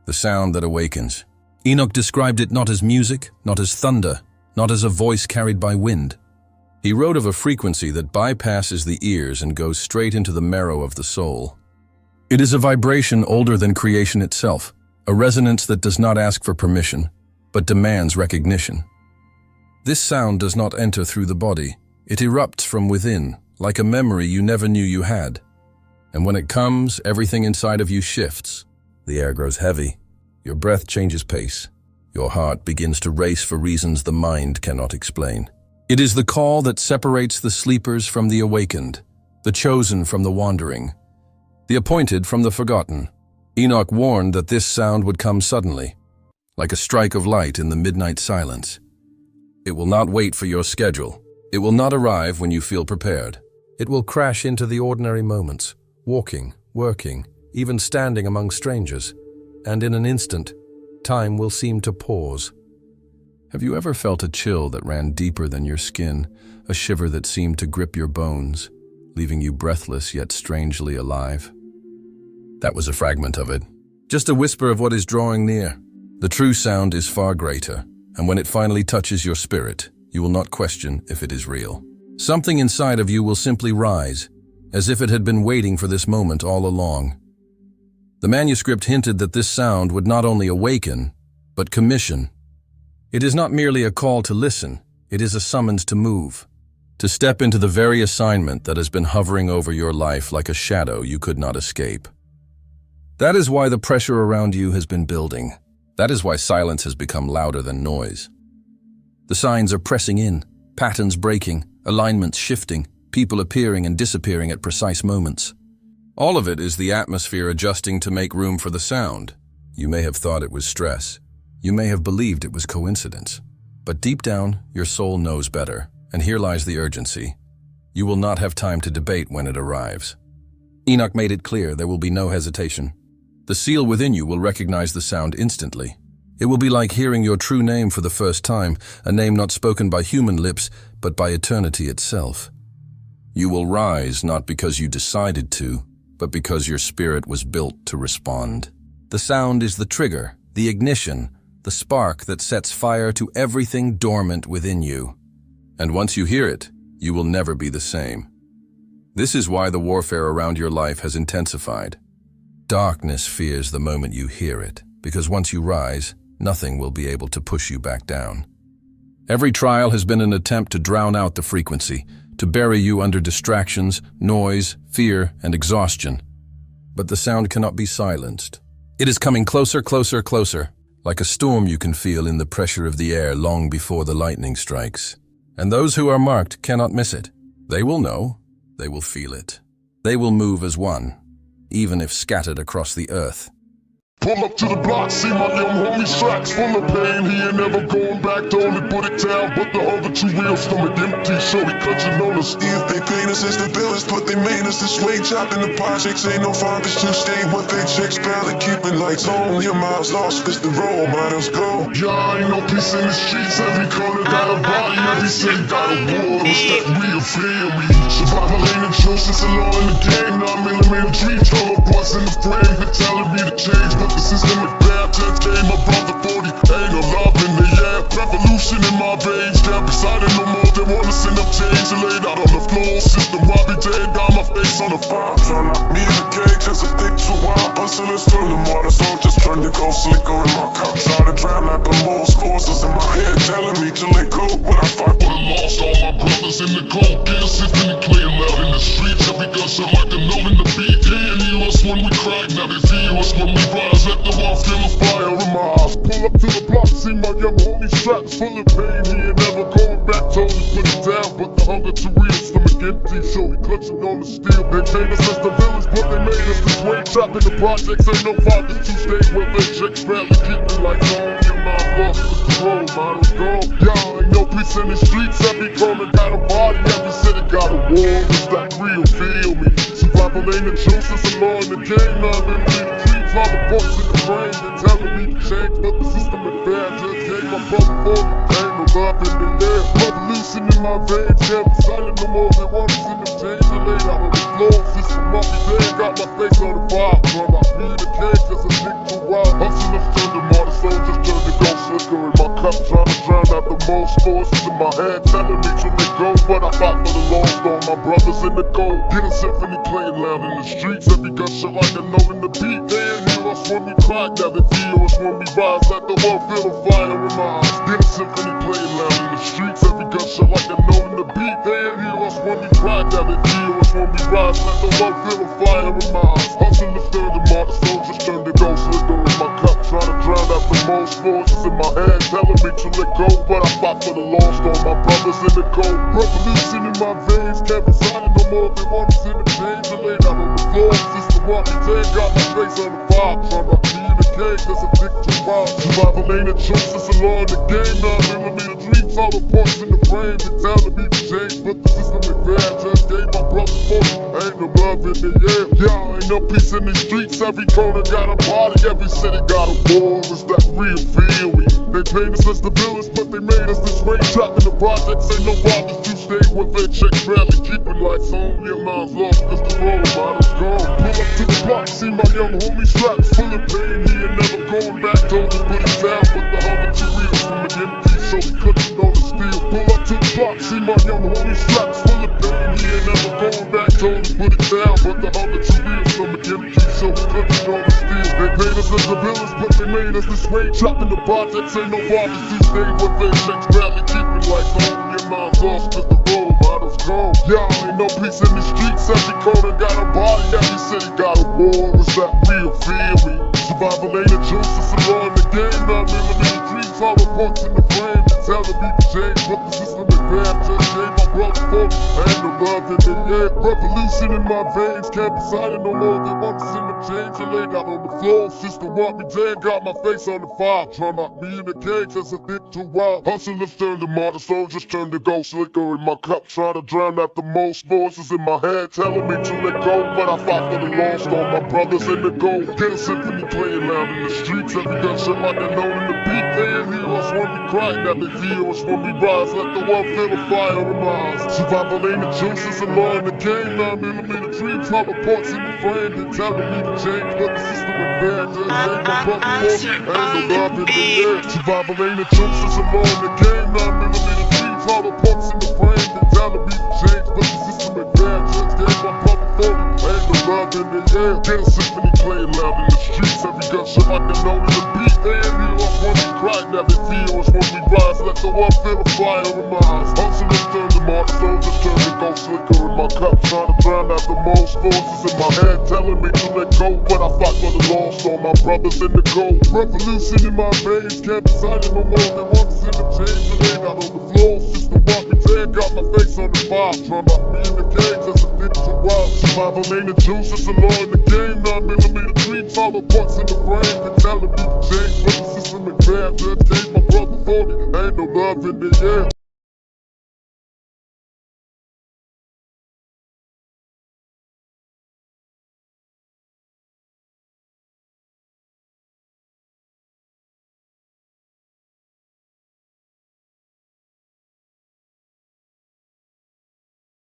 the sound that awakens. Enoch described it not as music, not as thunder, not as a voice carried by wind. He wrote of a frequency that bypasses the ears and goes straight into the marrow of the soul. It is a vibration older than creation itself, a resonance that does not ask for permission, but demands recognition. This sound does not enter through the body. It erupts from within, like a memory you never knew you had. And when it comes, everything inside of you shifts. The air grows heavy. Your breath changes pace. Your heart begins to race for reasons the mind cannot explain. It is the call that separates the sleepers from the awakened, the chosen from the wandering, the appointed from the forgotten. Enoch warned that this sound would come suddenly, like a strike of light in the midnight silence. It will not wait for your schedule. It will not arrive when you feel prepared. It will crash into the ordinary moments, walking, working, even standing among strangers. And in an instant, time will seem to pause. Have you ever felt a chill that ran deeper than your skin, a shiver that seemed to grip your bones, leaving you breathless yet strangely alive? That was a fragment of it, just a whisper of what is drawing near. The true sound is far greater, and when it finally touches your spirit, you will not question if it is real. Something inside of you will simply rise, as if it had been waiting for this moment all along. The manuscript hinted that this sound would not only awaken, but commission. It is not merely a call to listen, it is a summons to move, to step into the very assignment that has been hovering over your life like a shadow you could not escape. That is why the pressure around you has been building. That is why silence has become louder than noise. The signs are pressing in, patterns breaking, alignments shifting, people appearing and disappearing at precise moments. All of it is the atmosphere adjusting to make room for the sound. You may have thought it was stress. You may have believed it was coincidence. But deep down, your soul knows better, and here lies the urgency. You will not have time to debate when it arrives. Enoch made it clear there will be no hesitation. The seal within you will recognize the sound instantly. It will be like hearing your true name for the first time, a name not spoken by human lips, but by eternity itself. You will rise not because you decided to, but because your spirit was built to respond. The sound is the trigger, the ignition, the spark that sets fire to everything dormant within you. And once you hear it, you will never be the same. This is why the warfare around your life has intensified. Darkness fears the moment you hear it, because once you rise, nothing will be able to push you back down. Every trial has been an attempt to drown out the frequency, to bury you under distractions, noise, fear, and exhaustion. But the sound cannot be silenced. It is coming closer, closer, closer, like a storm you can feel in the pressure of the air long before the lightning strikes. And those who are marked cannot miss it. They will know, they will feel it. They will move as one, even if scattered across the earth. Pull up to the block, see my young homie tracks full of pain. He ain't never going back to only put it down, but the hunger too real, stomach empty, so he clutching on us. If they paint us as the villains, but they made us this way. Chopped in the projects, ain't no fathers to stay with their checks, barely keeping lights on. Your miles lost, cause the role models go. Yeah, ain't no peace in the streets, every corner got a body, every city got a war. What's that real, feel me? Survival ain't a choice, it's a law in the game. 9mm dreams, all the boys in the frame, they're telling me to change, but the systemic bad just gave my brother 40. Ain't no love in the air, revolution in my veins. Can't be silent no more, they wanna send up change. And laid out on the floor, system Robbie J got my face on the fire. Tryna lock me in the cage, just a thick too wild. Bustin' and stealing water, so just turn to go slicker in my cup. Try to drown like the most forces in my head, telling me to let go. But I fight for the lost all my brothers in the cold. Get sifting and clean loud in the streets. Every gun sound like a note in the beat. Can't hear us when we crack, now they feel us when we rise. Let the wall feel the fire in my eyes. Pull up to the block, see my young homie straps full of pain. He ain't never going back, told him put it down, but the hunger too real, stomach empty, so he clutching on the steel. They paint us as the villains, but they made us this way. Trapped in the projects, ain't no fathers to stay where they checks barely keeping lights on. Your mind lost, but the role models gone. Y'all ain't no peace in the streets, every corner got a body, every city got a war. Is that real, feel me? Survival ain't a choice, it's a law in the game. Now them dreams, all the books in the brain, they telling me to change, but the system is bad. Just gave my brother 40, ain't no love in the air. Revolution in my veins, can't be silent no more. They want us in the chains, they laid out on the floor. System Robbie J got my face on the bar. Run out me in the cage, just a dick for a while. Hustle the cup, trying to drown out the most forces in my head, telling me to let go, but I fight for the lost. All my brothers in the gold, get a symphony playing loud in the streets. Every gunshot like a note in the beat. They ain't hear us when we crack, now they feel us when we rise. Let the world feel the fire in my eyes. Get a symphony playing loud in the streets. Every gunshot like a note in the beat. They ain't hear us when we crack, now they feel us when we rise. Let the world feel the fire in my eyes. Hustle the third and martyr soldiers turn to ghosts. Liquor in my cup, trying to drown out the most voices in my head, telling me to let go, but I fight for the lost. All my brothers in the cold, revolution in my veins, can't be silent no more. They want us in the chains and laid out on the floor. Sister walking dead, got my face on the fire, trying to be in the cage, that's a victory wild. Survival ain't a choice, it's a law in the game. 9mm dreams, all the points in the frame. They tell to be changed, but the system is bad. Just gave my brother 40, ain't no love in the air. Yeah, ain't no peace in these streets. Every corner got a body, every city got a war. It's that real feel we. They paid us as the villains, but they made us this way. Trapped in the projects, ain't no fathers to stay with their checks barely keeping lights on. Your mind's lost cause the role model's gone. Pull up to the block, see my young homie strapped full of pain. He ain't never going back, told him put it down, but the hunger to real from the empty, so he couldn't know the steel. Pull up to the block, see my young homie strapped full of pain. He ain't never going back, told him put it down, but the hunger to real from the empty, so he couldn't know the steel. They paid us as the villains, but they made us this way. Trapped in the projects, ain't no fathers to stay with their checks barely keeping lights on. Your mind's lost cause the role model's gone. Y'all ain't no peace in the streets. Every corner got a body, every city got a war. It's that real fear we. Survival ain't a choice, it's a law in the game. 9mm dreams, all the points in the frame. They tell the people change, but the system is bad. Just gave my brother 40, ain't no love in the air. Revolution in my veins, can't be silent no more. They want us in the chains and laid out on the floor. Sister want me dead, got my face on the fire. Try to knock me in the cage, that's a bit too wild. Hustlers turn to martyr soldiers, turn to ghosts. Liquor in my cup, trying to drown out the most voices in my head, telling me to let go, but I fight for the lost. All my brothers in the gold, get a symphony playing loud in the streets. Every gunshot like a note in the beat. They ain't hear us when we cry, now they feel us when we rise. Let the world feel the fire in my eyes. Survival ain't a choice, it's a law in the game. 9mm dreams, all the parts in the frame. They telling me to change, but the system is bad. Just gave my brother 40, ain't no love in the air. Survival ain't a choice, it's a law in the game. 9mm dreams, all the parts in the frame. They telling me to change, but the system is bad. Just gave my brother 40, ain't no love in the air. Get a symphony playing loud in the streets. Every gunshot like a note in the beat. They ain't hear us when we cry, now they feel us when we rise. Let the world feel the fire in my eyes. Hustlers turn to martyr soldiers, turn to ghosts. Liquor in my cup, trying to drown out the most voices in my head, telling me to let go, but I fight for the lost. All my brothers in the gold, revolution in my veins, can't be silent no more. They want us in the chains and laid out on the floor. Sister walk me dead, got my face on the fire. Trying to knock me in the cage, that's a bit too wild. Survival ain't a juice, it's a law in the game. 9mm dreams, all the points in the frame. They telling me to change, but the system is bad. Just gave my brother 40, ain't no love in the air.